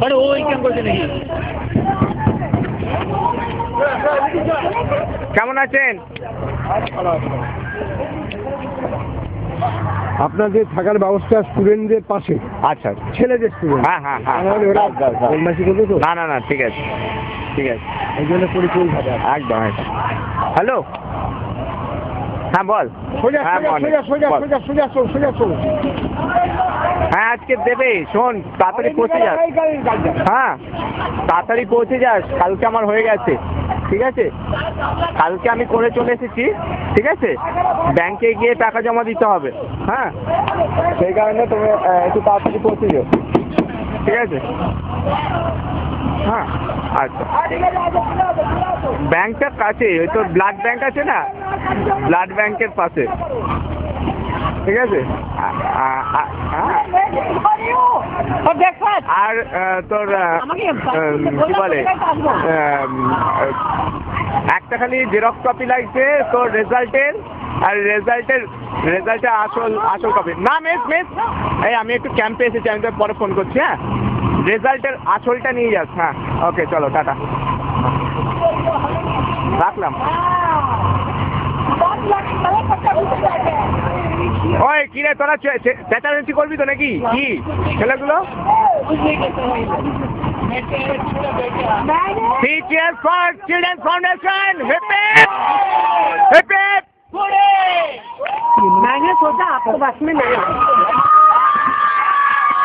আরে ওই কেমন করছে নাকি? কেমন আছেন? আপনাদের থাকার ব্যবস্থা স্টুডেন্টদের পাশে, আচ্ছা, ছেলেদের স্টুডেন্ট। হ্যাঁ হ্যাঁ হ্যাঁ, বদমাইশি করবে তো? না না না, ঠিক আছে ঠিক আছে, এই জন্য পরিচয় থাকে। একদম একদম। হ্যালো, হ্যাঁ বল। সোজা হ্যাঁ সোজা বল, সোজা সোজা বল। সোজা সোজা চল, সোজা চল। হ্যাঁ আজকে দেবে, শোন তাড়াতাড়ি পৌঁছে যাস। হ্যাঁ তাড়াতাড়ি পৌঁছে যাস, কালকে আমার হয়ে গেছে, ঠিক আছে? কালকে আমি করে চলে এসেছি, ঠিক আছে? ব্যাংকে গিয়ে টাকা জমা দিতে হবে, হ্যাঁ সেই কারণে তুমি একটু তাড়াতাড়ি পৌঁছে যাও, ঠিক আছে? হ্যাঁ আচ্ছা, ব্যাংকটা কাছে, ওই তো ব্লাড ব্যাংক আছে না, ব্লাড ব্যাংকের পাশে, ঠিক আছে? আর তোর কি বলে, একটা খালি জেরক্স কপি লাগছে তোর রেজাল্টের, আর রেজাল্টের আসল কপি না। মেস এই আমি একটু ক্যাম্পে এসেছি, আমি তো পরে ফোন করছি। হ্যাঁ রেজাল্টের আসলটা নিয়ে যাস। হ্যাঁ ওকে, চলো টাটা, রাখলাম। ওই কিরে তোরা চেঁচামেচি করবি তো নাকি? কি ছেলেগুলো? Teachers for Children Foundation, hip hip hip hip। मैंने सोचा आपको बस में नहीं आना।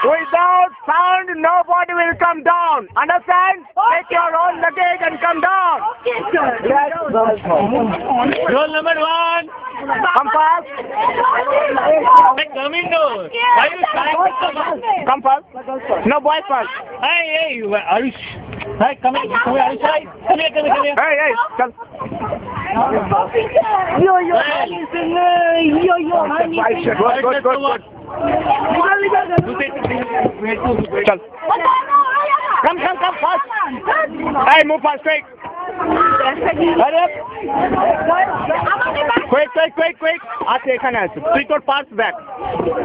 Without sound, nobody will come down. Understand? Take your own luggage and come down. Okay, sir. Roll number 1. Come fast. Hey, come in, no. Why you trying to come? Come fast. No, boys first. Hey, Arush. Hey, come in. Come here, Arush. Come here. Hey, chal. Yo, honey, honey. Good. Chal. Come fast. Hey, move fast, quick. Hurry up. Quick. আছে এখানে আছে, তুই তোর purse bag.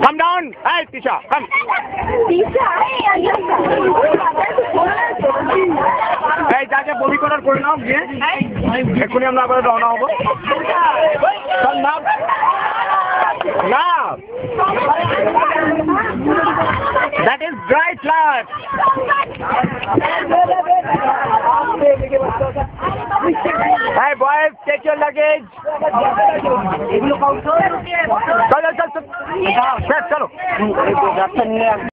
Come down. Hey, Tisha, come. এই যা বমি করার করে নাও গিয়ে, এক্ষুনি আমরা আবার রওনা হবো। চল না। That is dry flower. Hey boys, take your luggage. চলো।